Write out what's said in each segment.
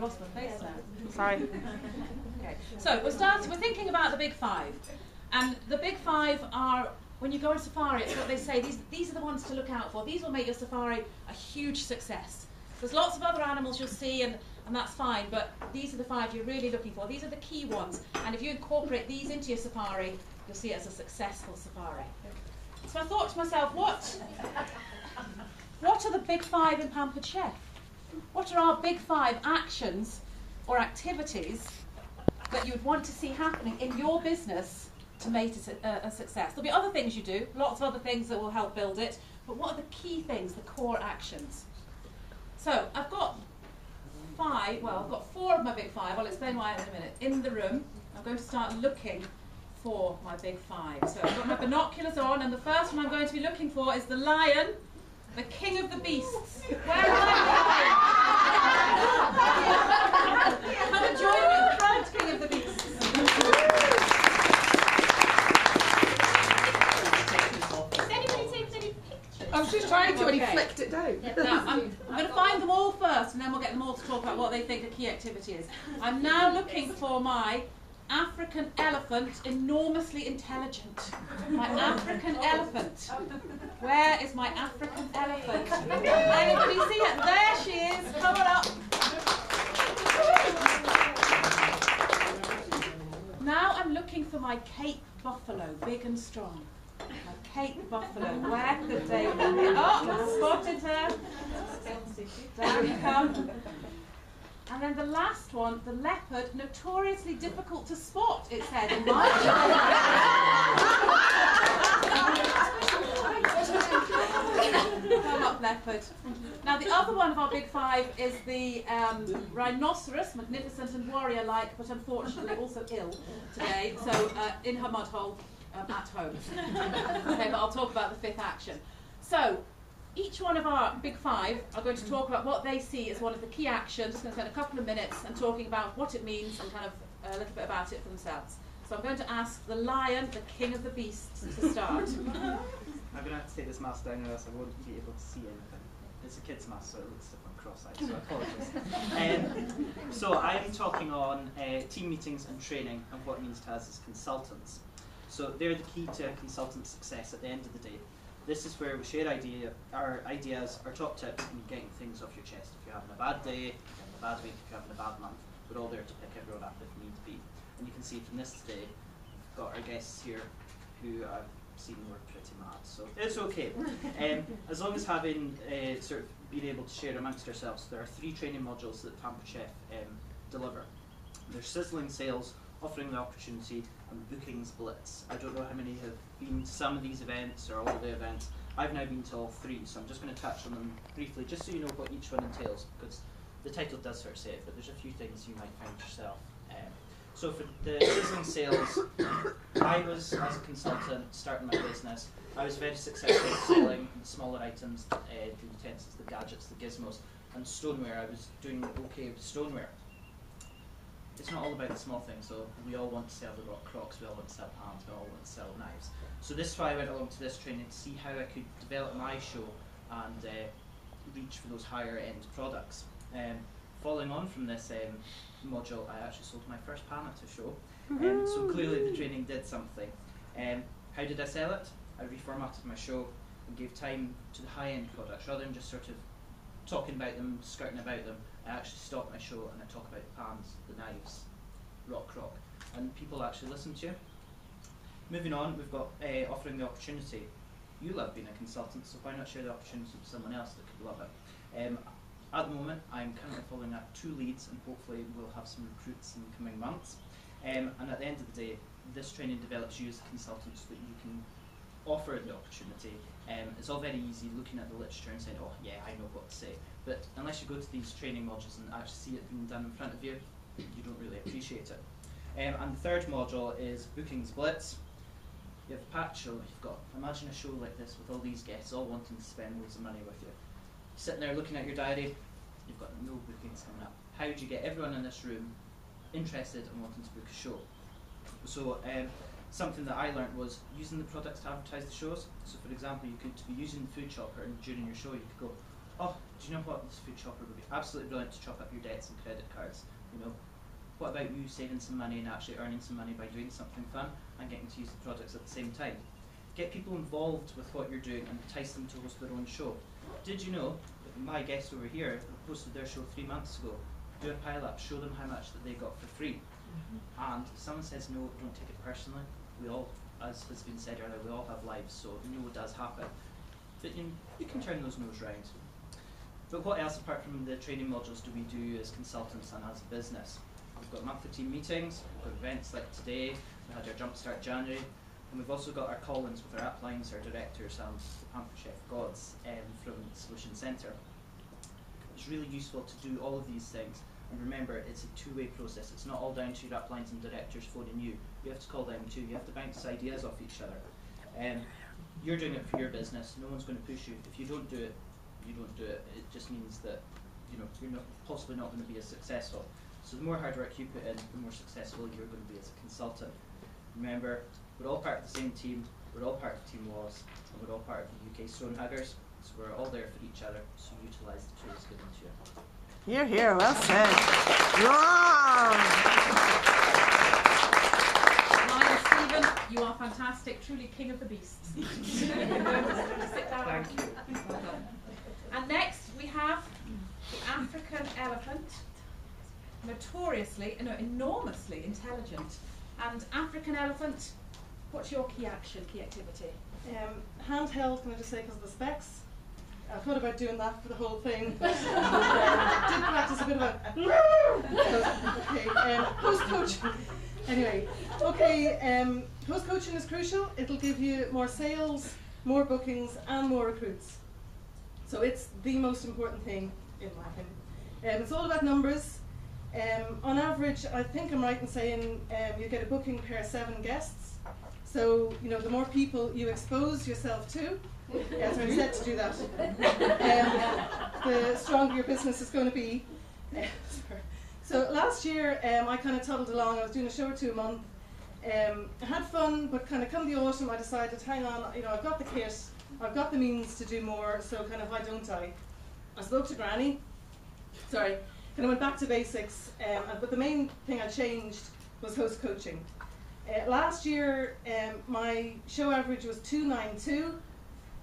lost my place now. Sorry. Okay. So we're thinking about the big five. And the big five are, when you go on safari, it's what they say, these are the ones to look out for. These will make your safari a huge success. There's lots of other animals you'll see, and that's fine, but these are the five you're really looking for. These are the key ones. And if you incorporate these into your safari, you'll see it as a successful safari. So I thought to myself, what are the big five in Pampered Chef? What are our big five actions or activities that you'd want to see happening in your business to make it a success? There'll be other things you do, lots of other things that will help build it, but what are the key things, the core actions? So I've got four of my big five. I'll explain why in a minute. In the room, I'm going to start looking for my big five. So I've got my binoculars on, and the first one I'm going to be looking for is the lion, the king of the beasts. Where am I? Come and join me in the front, king of the beasts. Has anybody taken any pictures? I was just trying to when he flicked it down. Now, I'm going to find them all first, and then we'll get them all to talk about what they think a key activity is. I'm now looking for my African elephant, enormously intelligent. My African elephant. Where is my African elephant? Anybody see it? There she is. Come on up. Now I'm looking for my Cape buffalo, big and strong. My Cape buffalo. Where could they be? Oh, spotted her. Down you come. And then the last one, the leopard, notoriously difficult to spot, it said in my Come up, leopard. Now the other one of our big five is the rhinoceros, magnificent and warrior-like, but unfortunately also ill today, so in her mud hole at home. Okay, but I'll talk about the fifth action. So, each one of our big five are going to talk about what they see as one of the key actions. I'm going to spend a couple of minutes and talking about what it means and kind of a little bit about it for themselves. So I'm going to ask the lion, the king of the beasts, to start. I'm going to have to take this mask down or else I won't be able to see anything. It's a kid's mask, so it looks like I'm cross-eyed, so I apologise. So I'm talking on team meetings and training and what it means to us as consultants. So they're the key to a consultant's success at the end of the day. This is where we share our ideas, our top tips, and getting things off your chest. If you're having a bad day, if you're having a bad week, if you're having a bad month, we're all there to pick everyone up if need be. And you can see from this today, we've got our guests here who I've seen were pretty mad, so it's okay. As long as having sort of being able to share amongst ourselves, there are 3 training modules that Pampered Chef deliver. There's sizzling sales, offering the opportunity, and bookings blitz. I don't know how many have been to some of these events or all the events. I've now been to all 3, so I'm just going to touch on them briefly, just so you know what each one entails, because the title does sort of say it, but there's a few things you might find yourself. So for the sizzling sales, I was, as a consultant, starting my business, I was very successful selling the smaller items, the utensils, the gadgets, the gizmos, and stoneware. I was doing okay with stoneware. It's not all about the small things, though. We all want to sell the rock crocs, we all want to sell pans, we all want to sell knives. So this is why I went along to this training to see how I could develop my show and reach for those higher end products. Following on from this module, I actually sold my first pan at a show. So clearly the training did something. How did I sell it? I reformatted my show and gave time to the high end products rather than just sort of talking about them, skirting about them. I actually stop my show and I talk about the pans, the knives, rock croc, and people actually listen to you. Moving on, we've got offering the opportunity. You love being a consultant, so why not share the opportunity with someone else that could love it? At the moment, I'm currently following up 2 leads, and hopefully we'll have some recruits in the coming months. And at the end of the day, this training develops you as a consultant so that you can offer the opportunity. It's all very easy looking at the literature and saying, oh yeah, I know what to say. But unless you go to these training modules and actually see it being done in front of you, you don't really appreciate it. And the third module is Bookings Blitz. You have a packed show, you've got, imagine a show like this with all these guests all wanting to spend loads of money with you. Sitting there looking at your diary, you've got no bookings coming up. How do you get everyone in this room interested and wanting to book a show? So something that I learned was using the products to advertise the shows. So for example, you could be using the food chopper and during your show you could go, oh, do you know what, this food shopper would be absolutely brilliant to chop up your debts and credit cards, you know. What about you saving some money and actually earning some money by doing something fun and getting to use the products at the same time? Get people involved with what you're doing and entice them to host their own show. Did you know that my guest over here hosted their show 3 months ago? Do a pile-up, show them how much that they got for free. And if someone says no, don't take it personally. We all, as has been said earlier, we all have lives, so no does happen. But you can turn those no's round. But what else apart from the training modules do we do as consultants and as a business? We've got monthly team meetings, we've got events like today, we had our Jumpstart January, and we've also got our call-ins with our uplines, our directors and the Pamper Chef Gods from the Solution Centre. It's really useful to do all of these things, and remember it's a two-way process. It's not all down to your uplines and directors phoning you. You have to call them too, you have to bounce ideas off each other. You're doing it for your business, no one's going to push you. If you don't do it, you don't do it. It just means that you're possibly not going to be as successful. So the more hard work you put in, the more successful you're going to be as a consultant. Remember, we're all part of the same team, we're all part of Team Wallace, and we're all part of the UK Stonehuggers, so we're all there for each other, so utilise the tools given to you. Hear, hear, well said. Wow! Niall, Stephen, you are fantastic, truly king of the beasts. Sit down. Thank you. And next we have the African elephant. Notoriously, no, enormously intelligent. And African elephant, what's your key action, key activity? Handheld, can I just say, because of the specs? I thought about doing that for the whole thing. Did practice a bit of a okay, host coaching. Anyway, okay, host coaching is crucial. It'll give you more sales, more bookings, and more recruits. So it's the most important thing, in my opinion. It's all about numbers. On average, I think I'm right in saying you get a booking per 7 guests. So, the more people you expose yourself to, yes, I'm set to do that, the stronger your business is going to be. So last year, I kind of toddled along. I was doing a show or two a month. I had fun, but kind of come the autumn, I decided, hang on, I've got the kit, I've got the means to do more, so kind of why don't I? I spoke to Granny. Sorry. And I went back to basics, but the main thing I changed was host coaching. Last year, my show average was 292,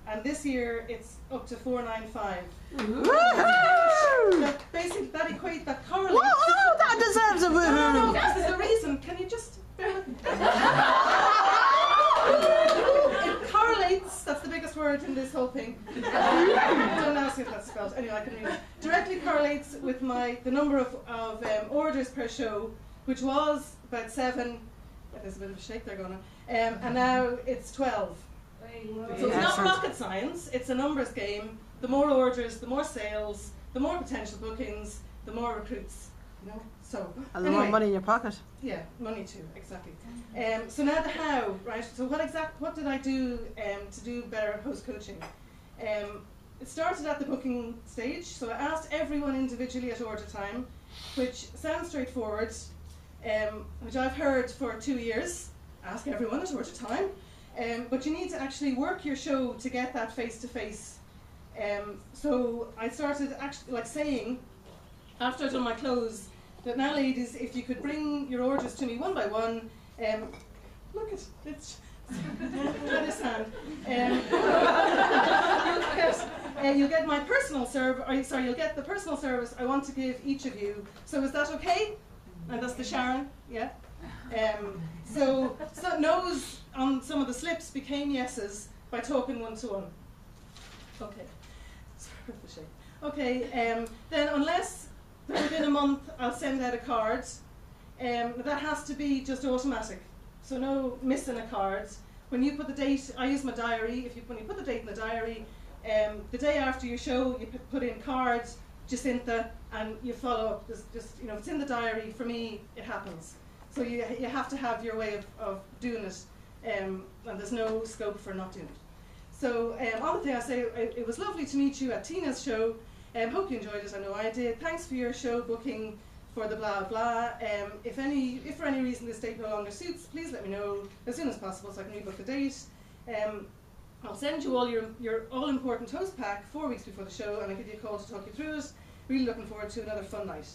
and this year it's up to 495. Basically, that correlates. Whoa, that deserves a woohoo! No, there's a reason. Can you just bear with me? It correlates, that's the biggest word in this whole thing. Don't ask if that's spelled. Anyway, I can read it. Directly correlates with the number of orders per show, which was about 7. There's a bit of a shake there going on. And now it's 12. So it's not rocket science, it's a numbers game. The more orders, the more sales, the more potential bookings, the more recruits. So and the more money in your pocket. Yeah, money too, exactly. So now the how, right? So what did I do to do better at host coaching? It started at the booking stage, so I asked everyone individually at order time, which sounds straightforward, which I've heard for 2 years. Ask everyone at order time. But you need to actually work your show to get that face-to-face. So I started actually saying, after I'd done my close, that now ladies, if you could bring your orders to me one by one, look at it's his hand. You'll get my personal you'll get the personal service I want to give each of you. So is that okay? And that's the Sharon, yeah. So no's on some of the slips became yeses by talking one-to-one. Okay. Sorry for the shake. Okay. Then unless within a month I'll send out a card, that has to be just automatic. So no missing a card. When you put the date, I use my diary. When you put the date in the diary, the day after your show, you put in cards, Jacinta, and you follow up. Just if it's in the diary, for me, it happens. So you have to have your way of doing it, and there's no scope for not doing it. So on the thing I say, it was lovely to meet you at Tina's show. Hope you enjoyed it. I know I did. Thanks for your show booking for the blah blah. If for any reason this date no longer suits, please let me know as soon as possible so I can rebook the date. I'll send you all your all-important host pack 4 weeks before the show, and I'll give you a call to talk you through it. Really looking forward to another fun night.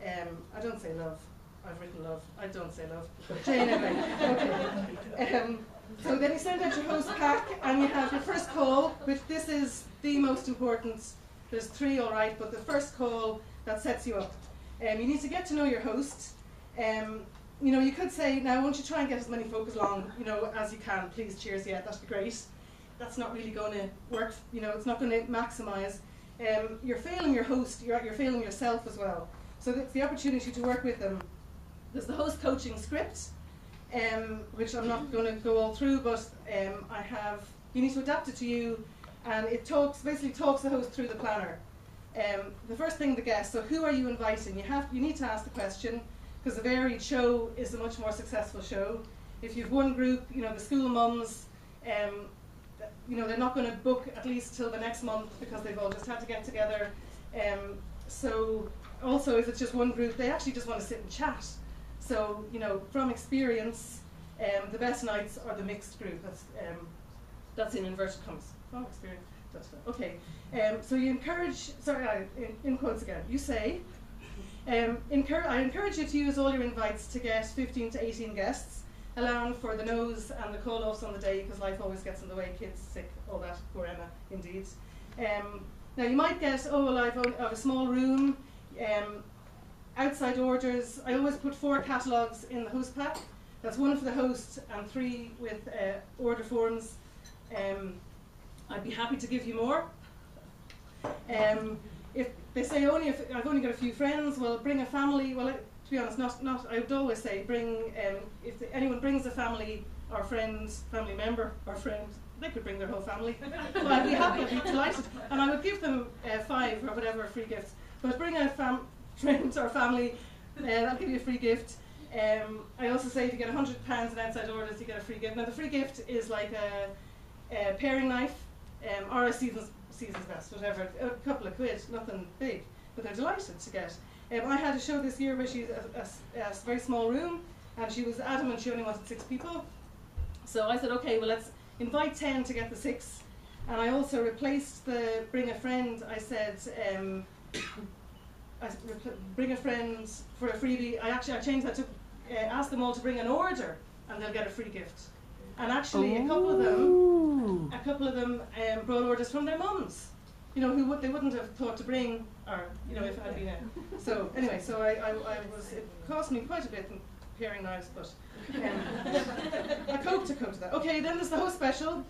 I don't say love. I've written love. I don't say love. But Jane, anyway. Okay. So then you send out your host pack, and you have your first call, which this is the most important. There's 3, all right, but the first call that sets you up. You need to get to know your host. You know, you could say, now, won't you try and get as many folk along, you know, as you can, please, cheers, yeah, that'd be great. That's not really going to work, you know, it's not going to maximise. You're failing your host, you're failing yourself as well. So it's the opportunity to work with them. There's the host coaching script, which I'm not going to go all through, but you need to adapt it to you, and it basically talks the host through the planner. The first thing, the guest, so who are you inviting? You need to ask the question, because a varied show is a much more successful show. If you've one group, you know, the school mums, you know, they're not going to book at least till the next month because they've all just had to get together. So also, if it's just one group, they actually just want to sit and chat. So, you know, from experience, the best nights are the mixed group. That's in inverted commas. From experience, that's fine. Okay. So you encourage, in quotes again, you say, I encourage you to use all your invites to get 15 to 18 guests, allowing for the no's and the call-offs on the day, because life always gets in the way, kids sick, all that, poor Emma, indeed. Now you might get, I have a small room, outside orders. I always put 4 catalogues in the host pack. That's 1 for the host and 3 with order forms. I'd be happy to give you more. If they say if I've only got a few friends, well, bring a family. Well, to be honest, not. I would always say bring. If anyone brings a family or friends, family member or friend, they could bring their whole family. So I'd be happy, I'd be delighted, and I would give them 5 or whatever free gifts. But bring a friends or family, I'll give you a free gift. I also say if you get £100 in outside orders, you get a free gift. Now the free gift is like a paring knife, or a season's best, whatever, a couple of quid, nothing big, but they're delighted to get. I had a show this year where she's a very small room, and she was adamant she only wanted 6 people. So I said, okay, well, let's invite 10 to get the 6. And I also replaced the bring a friend. I said, bring a friend for a freebie. I changed that to ask them all to bring an order, and they'll get a free gift. And actually, a couple of them brought orders from their mums. You know, they wouldn't have thought to bring, or you know, if it had been a. So anyway, so it cost me quite a bit in paring knives, but I coped to that. Okay, then there's the host special.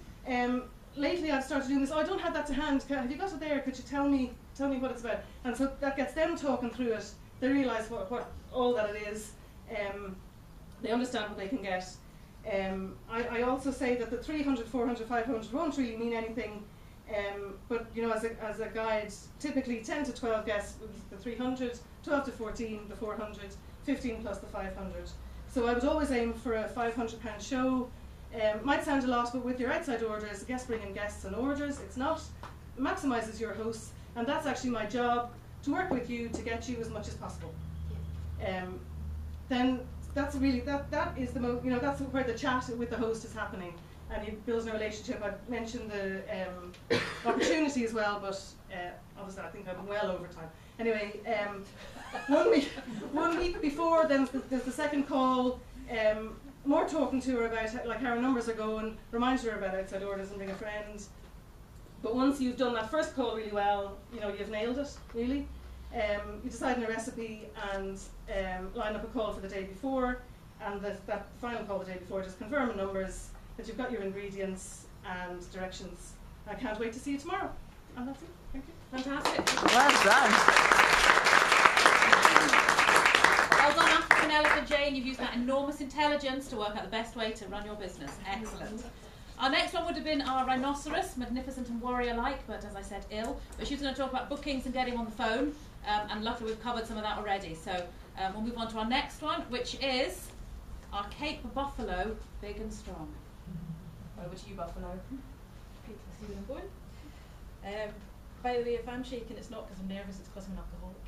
Lately, I've started doing this. Oh, I don't have that to hand. Have you got it there? Could you tell me what it's about? And so that gets them talking through it. They realise what all that it is. They understand what they can get. I also say that the 300, 400, 500 won't really mean anything, but you know, as a guide, typically 10 to 12 guests with the 300, 12 to 14 the 400, 15 plus the 500. So I would always aim for a £500 show. Might sound a lot, but with your outside orders, guests bring in guests and orders. It's not. It maximises your hosts, and that's actually my job, to work with you to get you as much as possible. Then that's really that is the most, you know, that's where the chat with the host is happening, and it builds a relationship. I've mentioned the opportunity as well, but obviously I think I'm well over time. Anyway, 1 week before, then there's the second call. More talking to her about how her numbers are going, remind her about outside orders and bring a friend. But once you've done that first call really well, you know, you've nailed it, really. You decide on a recipe and line up a call for the day before, and that final call the day before, just confirm numbers, that you've got your ingredients and directions. I can't wait to see you tomorrow. And that's it. Thank you. Fantastic. Well done. Well done, African Elephant Jane. You've used that enormous intelligence to work out the best way to run your business. Excellent. Our next one would have been our rhinoceros, magnificent and warrior-like, but as I said, ill. But she's going to talk about bookings and getting on the phone, and luckily we've covered some of that already. So we'll move on to our next one, which is our Cape Buffalo, big and strong. Over to you, Buffalo. Good to see you, boy. By the way, if I'm shaking, it's not because I'm nervous, it's because I'm an alcoholic.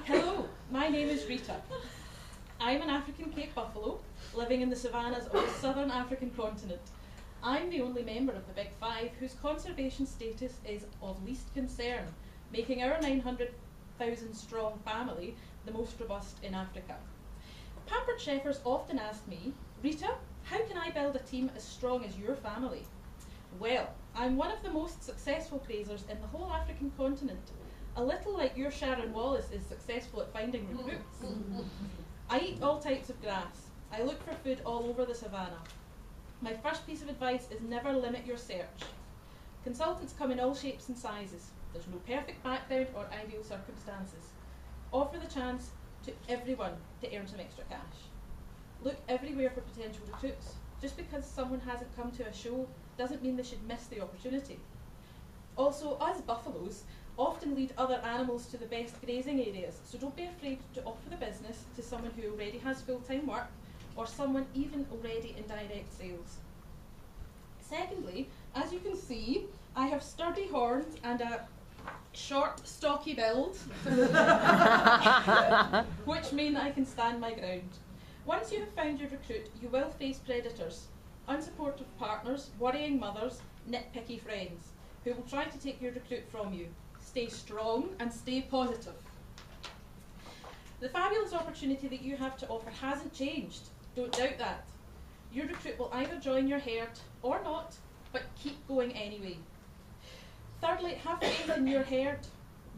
Hello, my name is Rita. I'm an African Cape buffalo living in the savannas of the southern African continent. I'm the only member of the Big Five whose conservation status is of least concern, making our 900,000 strong family the most robust in Africa. Pampered chefers often ask me, Rita, how can I build a team as strong as your family? Well, I'm one of the most successful grazers in the whole African continent, a little like your Sharon Wallace is successful at finding recruits. I eat all types of grass. I look for food all over the savannah. My first piece of advice is never limit your search. Consultants come in all shapes and sizes. There's no perfect background or ideal circumstances. Offer the chance to everyone to earn some extra cash. Look everywhere for potential recruits. Just because someone hasn't come to a show doesn't mean they should miss the opportunity. Also, us buffaloes often lead other animals to the best grazing areas, so don't be afraid to offer the business to someone who already has full-time work or someone even already in direct sales. Secondly, as you can see, I have sturdy horns and a short, stocky build, which mean I can stand my ground. Once you have found your recruit, you will face predators, unsupportive partners, worrying mothers, nitpicky friends, who will try to take your recruit from you. Stay strong and stay positive. The fabulous opportunity that you have to offer hasn't changed. Don't doubt that. Your recruit will either join your herd or not, but keep going anyway. Thirdly, have faith in your herd.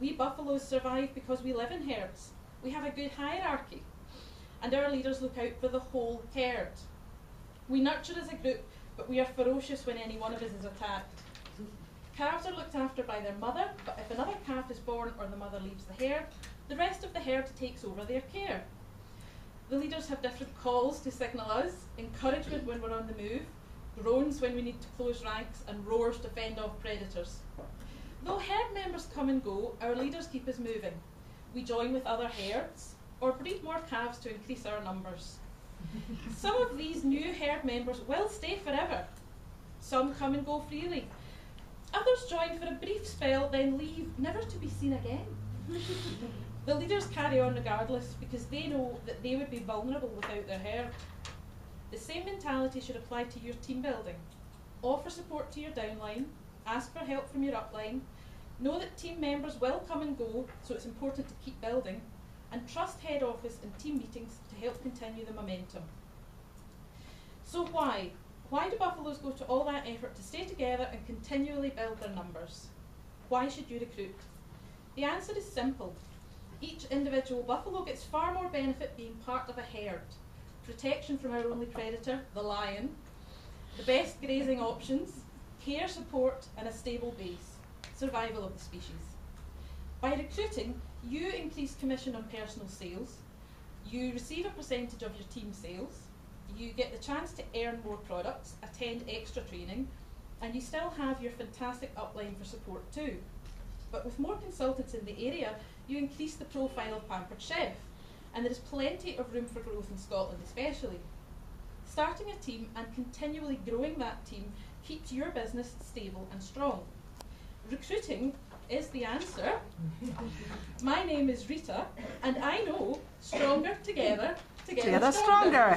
We buffaloes survive because we live in herds. We have a good hierarchy, and our leaders look out for the whole herd. We nurture as a group, but we are ferocious when any one of us is attacked. Calves are looked after by their mother, but if another calf is born or the mother leaves the herd, the rest of the herd takes over their care. The leaders have different calls to signal us, encouragement when we're on the move, groans when we need to close ranks, and roars to fend off predators. Though herd members come and go, our leaders keep us moving. We join with other herds, or breed more calves to increase our numbers. Some of these new herd members will stay forever. Some come and go freely. Others join for a brief spell, then leave, never to be seen again. The leaders carry on regardless, because they know that they would be vulnerable without their herd. The same mentality should apply to your team building. Offer support to your downline, ask for help from your upline, know that team members will come and go, so it's important to keep building, and trust head office and team meetings to help continue the momentum. So why? Why do buffaloes go to all that effort to stay together and continually build their numbers? Why should you recruit? The answer is simple. Each individual buffalo gets far more benefit being part of a herd. Protection from our only predator, the lion, the best grazing options, care support and a stable base, survival of the species. By recruiting, you increase commission on personal sales, you receive a percentage of your team sales, you get the chance to earn more products, attend extra training, and you still have your fantastic upline for support too. But with more consultants in the area, you increase the profile of Pampered Chef, and there is plenty of room for growth in Scotland especially. Starting a team and continually growing that team keeps your business stable and strong. Recruiting is the answer. My name is Rita, and I know stronger together, together stronger.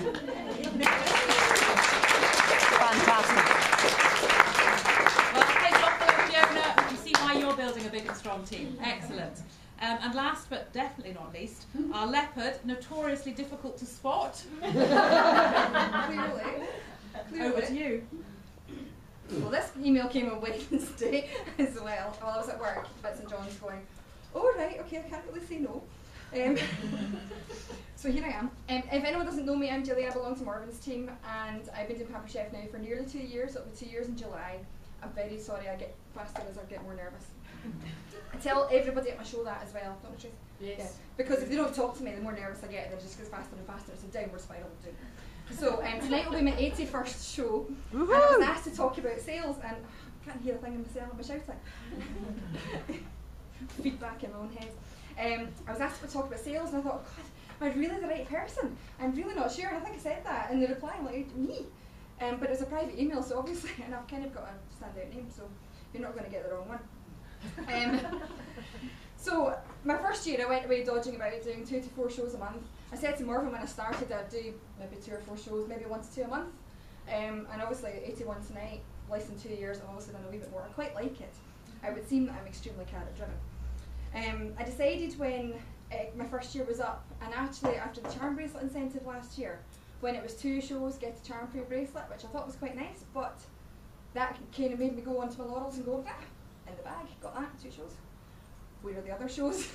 Fantastic. Well, thanks a lot, Fiona. We can see why you're building a big and strong team. Excellent. And last but definitely not least, our leopard, notoriously difficult to spot. Clearly. Over to you. Well, this email came on Wednesday as well, while I was at work, but St John's going, oh right, okay, I can't really say no. So here I am. If anyone doesn't know me, I'm Jilly, I belong to Marvin's team, and I've been doing Pampered Chef now for nearly 2 years, it'll be 2 years in July. I'm very sorry, I get faster as I get more nervous. I tell everybody at my show that as well, don't I, Trace? Yes. Yeah. Because if they don't talk to me, the more nervous I get, it just goes faster and faster. It's a downward spiral. So tonight will be my 81st show, and I was asked to talk about sales, and I can't hear a thing in myself, I'm shouting. Feedback in my own head. I was asked to talk about sales, and I thought, oh God, am I really the right person? I'm really not sure, and I think I said that in the reply. I'm like, me? But it was a private email, so obviously, and I've kind of got a standout name, so you're not going to get the wrong one. So my first year I went away dodging about doing 2 to 4 shows a month. I said to Marvin when I started I'd do maybe 2 or 4 shows, maybe 1 to 2 a month. And obviously 81 tonight, less than 2 years, I've obviously done a wee bit more. I quite like it. It would seem that I'm extremely carrot driven. I decided when my first year was up, and actually after the charm bracelet incentive last year, when it was 2 shows, get a charm for your bracelet, which I thought was quite nice, but that kind of made me go onto my laurels and go, in the bag, got that, 2 shows. Where are the other shows?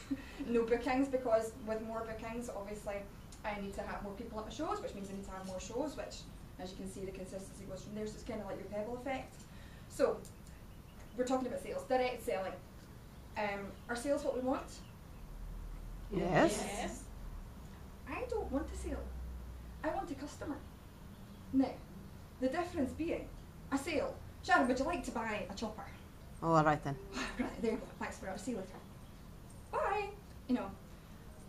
No bookings, because with more bookings, obviously, I need to have more people at my shows, which means I need to have more shows, which, as you can see, the consistency goes from there, so it's kind of like your pebble effect. So, we're talking about sales, direct selling. Are sales what we want? Yes. Yes. I don't want a sale. I want a customer. Now, the difference being, a sale. Sharon, would you like to buy a chopper? Oh, all right then. Right, there you go. Thanks for our see you later. Bye. You know,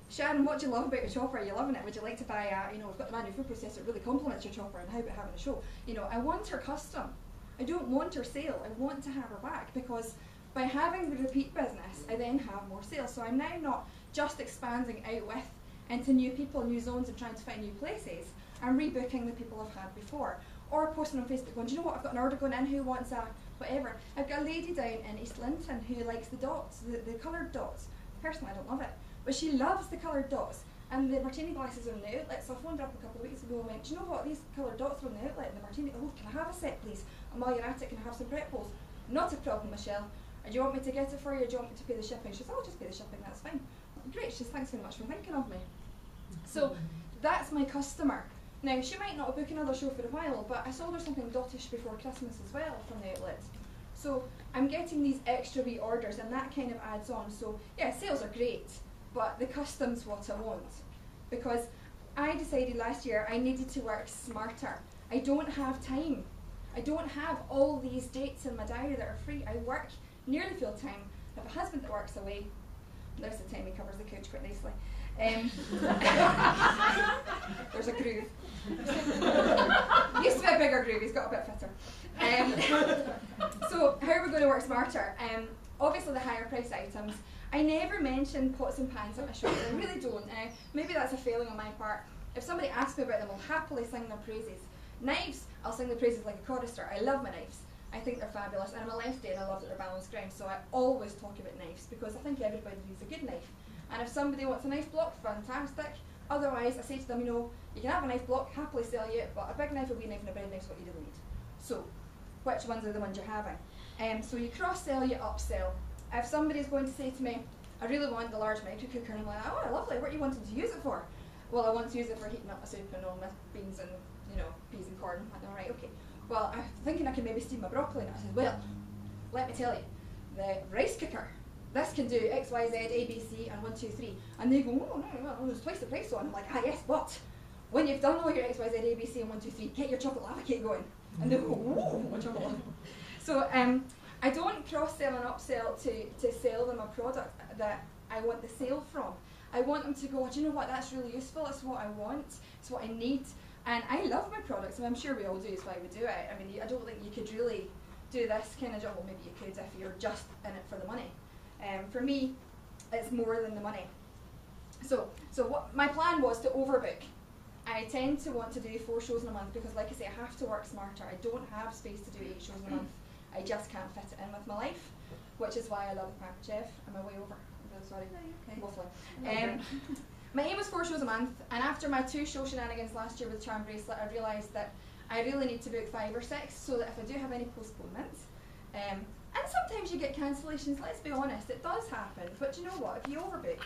Sharon, what do you love about your chopper? Are you loving it? Would you like to buy a, we've got the manual food processor, it really complements your chopper, and how about having a show? I want her custom. I don't want her sale. I want to have her back, because by having the repeat business, I then have more sales. So I'm now not just expanding out with into new people, new zones, and trying to find new places. I'm rebooking the people I've had before. Or posting on Facebook going, do you know what, I've got an order going in, who wants a whatever. I've got a lady down in East Linton who likes the dots, the coloured dots. Personally, I don't love it, but she loves the coloured dots. And the martini glasses are in the outlet, so I phoned her up a couple of weeks ago and went, do you know what, these coloured dots are in the outlet, and the martini, oh, can I have a set please? And while you're at it, can I have some prep bowls? Not a problem, Michelle. Do you want me to get it for you, or do you want me to pay the shipping? She says, oh, I'll just pay the shipping, that's fine. Great, she says, thanks very much for thinking of me. So that's my customer. Now, she might not book another show for a while, but I sold her something dotish before Christmas as well from the outlet. So I'm getting these extra wee orders, and that kind of adds on. So yeah, sales are great, but the custom's what I want. Because I decided last year I needed to work smarter. I don't have time. I don't have all these dates in my diary that are free. I work nearly full time. I have a husband that works away. There's the time he covers the couch quite nicely. There's a groove. Used to be a bigger groove, he's got a bit fitter. So how are we going to work smarter? Obviously the higher price items. I never mention pots and pans at my shows, I really don't. Maybe that's a failing on my part. If somebody asks me about them, I'll happily sing their praises. Knives, I'll sing the praises like a chorister. I love my knives. I think they're fabulous, and I'm a lefty and I love that they're balanced ground, so I always talk about knives because I think everybody needs a good knife. And if somebody wants a knife block, fantastic. Otherwise, I say to them, you can have a knife block, happily sell you, but a big knife, a wee knife, and a bread knife is what you really need. So, which ones are the ones you're having? So you cross-sell, you upsell. If somebody's going to say to me, I really want the large micro cooker, and I'm like, oh, lovely, what are you wanting to use it for? Well, I want to use it for heating up my soup and all my beans and, peas and corn. I'm like, right, okay. Well, I'm thinking I can maybe steam my broccoli. And I said, well, let me tell you, the rice cooker, this can do X, Y, Z, A, B, C, and 1, 2, 3. And they go, oh, no, well, there's twice the price on. I'm like, yes, but when you've done all your X, Y, Z, A, B, C, and 1, 2, 3, get your chocolate lava cake going. And they go, whoa, what chocolate lava? So I don't cross-sell and upsell to sell them a product that I want the sale from. I want them to go, do you know what, that's really useful, it's what I want, it's what I need. And I love my products, and I'm sure we all do, it's why we do it. I mean, I don't think you could really do this kind of job, well maybe you could if you're just in it for the money. For me, it's more than the money. So what my plan was to overbook. I tend to want to do 4 shows in a month because, like I say, I have to work smarter. I don't have space to do 8 shows in a month. I just can't fit it in with my life, which is why I love the Pampered Chef. Am I way over? I'm really sorry. Waffling. My aim was 4 shows a month, and after my 2 show shenanigans last year with the charm bracelet, I realised that I really need to book 5 or 6 so that if I do have any postponements, and sometimes you get cancellations, let's be honest, it does happen, but you know what, if you overbook,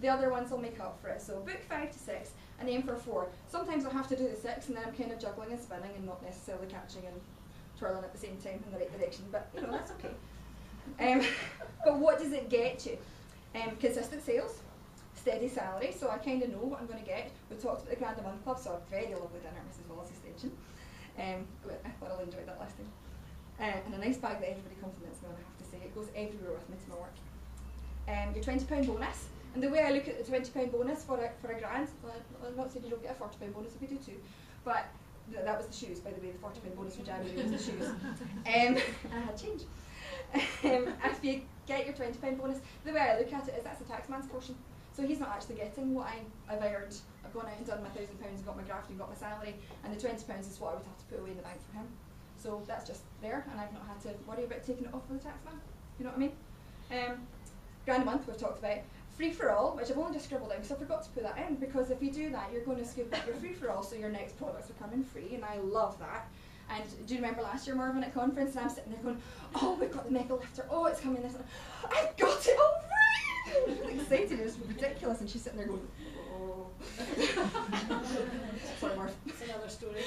the other ones will make up for it. So book 5 to 6 and aim for 4. Sometimes I'll have to do the 6 and then I'm kind of juggling and spinning and not necessarily catching and twirling at the same time in the right direction, but that's okay. But what does it get you? Consistent sales, steady salary, so I kind of know what I'm going to get. We talked about the Grand a Month Club, so a very lovely dinner at Mrs. Wallace's station. I thoroughly enjoyed that last time. And a nice bag that everybody compliments me on, I have to say. It goes everywhere with me to my work. Your £20 bonus, and the way I look at the £20 bonus for a grand, well, I'm not saying you don't get a £40 bonus if you do too, but that was the shoes, by the way, the £40 bonus for January was the shoes. And I had change. If if you get your £20 bonus, the way I look at it is that's the taxman's portion. So he's not actually getting what I've earned. I've gone out and done my £1,000 and got my grafting, got my salary, and the £20 is what I would have to put away in the bank for him. So that's just there, and I've not had to worry about taking it off of the taxman. You know what I mean? Grand a month we've talked about. Free for all, which I've only just scribbled down because I forgot to put that in, because if you do that you're going to scoop up your free for all, so your next products are coming free, and I love that. And do you remember last year, Marvin, at conference, and I'm sitting there going, oh, we've got the mega lifter, oh, it's coming this, I've got it all free! I was really excited, it was ridiculous, and she's sitting there going, oh. Sorry, Marv. It's another story.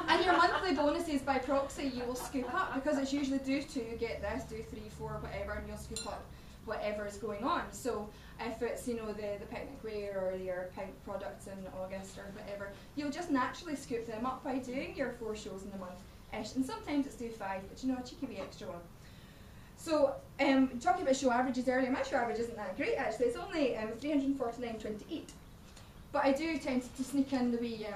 And your monthly bonuses by proxy you will scoop up, because it's usually do 2, get this, do 3, 4, whatever, and you'll scoop up whatever is going on. So if it's, you know, the picnic wear or your pink products in August or whatever, you'll just naturally scoop them up by doing your 4 shows in the month-ish. And sometimes it's do 5, but you know, a cheeky wee extra one. So talking about show averages earlier, my show average isn't that great actually. It's only 349.28. But I do tend to sneak in the wee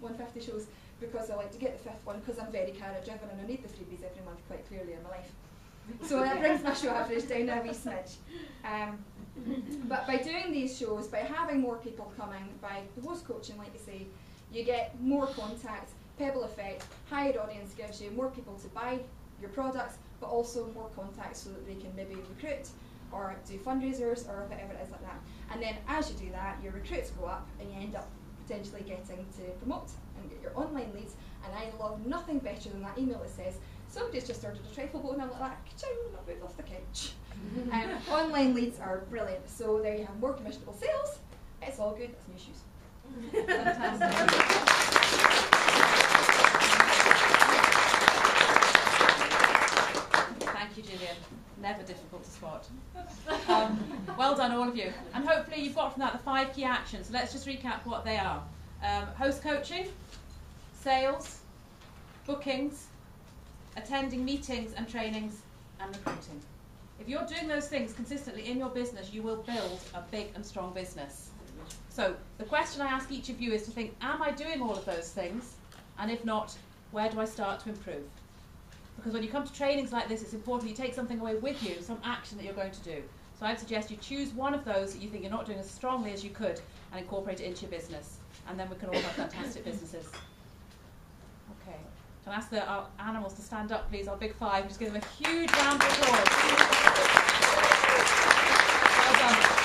150 shows, because I like to get the 5th one, because I'm very carrot driven and I need the freebies every month quite clearly in my life. So that brings my show average down a wee smidge. But by doing these shows, by having more people coming, by the host coaching, like you say, you get more contact, pebble effect, higher audience gives you more people to buy your products, but also more contacts so that they can maybe recruit or do fundraisers or whatever it is like that. And then as you do that, your recruits go up and you end up potentially getting to promote and get your online leads. And I love nothing better than that email that says, somebody's just ordered a trifle boat, and I'm like that, ka-ching, not moved off the couch. Online leads are brilliant. So there you have more commissionable sales. It's all good, that's new shoes. Thank you, Gillian. Never difficult to spot. Well done, all of you. And hopefully you've got from that the 5 key actions. So let's just recap what they are. Host coaching, sales, bookings, attending meetings and trainings, and recruiting. If you're doing those things consistently in your business, you will build a big and strong business. So the question I ask each of you is to think, am I doing all of those things? And if not, where do I start to improve? Because when you come to trainings like this, it's important you take something away with you, some action that you're going to do. So I'd suggest you choose one of those that you think you're not doing as strongly as you could and incorporate it into your business. And then we can all have fantastic businesses. Okay. Can I ask our animals to stand up, please, our big 5. Just give them a huge round of applause. Well done.